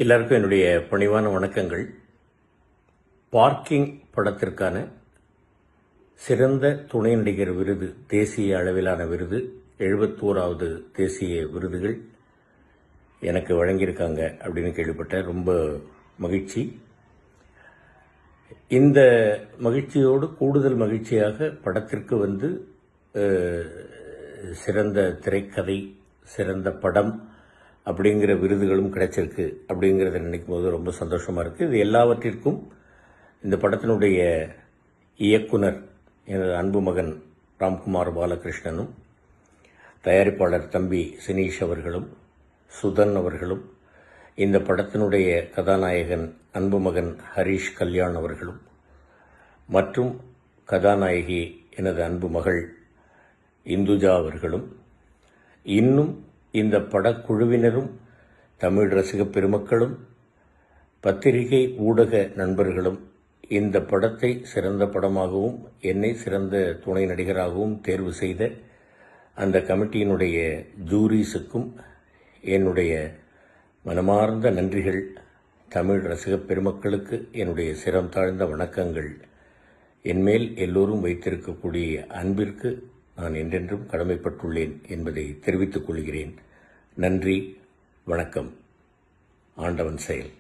எல்லாருக்கும் என்னுடைய பணிவான வணக்கங்கள். பார்க்கிங் படத்திற்கான சிறந்த துணை நடிகர் விருது, தேசிய அளவிலான விருது, 71வது தேசிய விருதுகள் எனக்கு வழங்கியிருக்காங்க அப்படின்னு கேள்விப்பட்டேன். ரொம்ப மகிழ்ச்சி. இந்த மகிழ்ச்சியோடு கூடுதல் மகிழ்ச்சியாக படத்திற்கு சிறந்த திரைக்கதை, சிறந்த படம் அப்படிங்கிற விருதுகளும் கிடைச்சிருக்கு. அப்படிங்கிறத நினைக்கும் போது ரொம்ப சந்தோஷமாக இருக்குது. இது எல்லாவற்றிற்கும் இந்த படத்தினுடைய இயக்குனர் எனது அன்பு மகன் ராம்குமார் பாலகிருஷ்ணனும், தயாரிப்பாளர் தம்பி சினீஷ் அவர்களும், சுதன் அவர்களும், இந்த படத்தினுடைய கதாநாயகன் அன்பு மகன் ஹரீஷ் கல்யாண் அவர்களும், மற்றும் கதாநாயகி எனது அன்பு மகள் இந்துஜா அவர்களும், இன்னும் இந்த படக்குழுவினரும், தமிழ் ரசிக பெருமக்களும், பத்திரிகை ஊடக நண்பர்களும் இந்த படத்தை சிறந்த படமாகவும் என்னை சிறந்த துணை நடிகராகவும் தேர்வு செய்த அந்த கமிட்டியினுடைய ஜூரிஸுக்கும் என்னுடைய மனமார்ந்த நன்றிகள். தமிழ் ரசிக பெருமக்களுக்கு என்னுடைய சிரம் தாழ்ந்த வணக்கங்கள். என்மேல் எல்லோரும் வைத்திருக்கக்கூடிய அன்பிற்கு நான் என்றென்றும் கடமைப்பட்டுள்ளேன் என்பதை தெரிவித்துக் கொள்கிறேன். நன்றி, வணக்கம். ஆண்டவன் செயல்.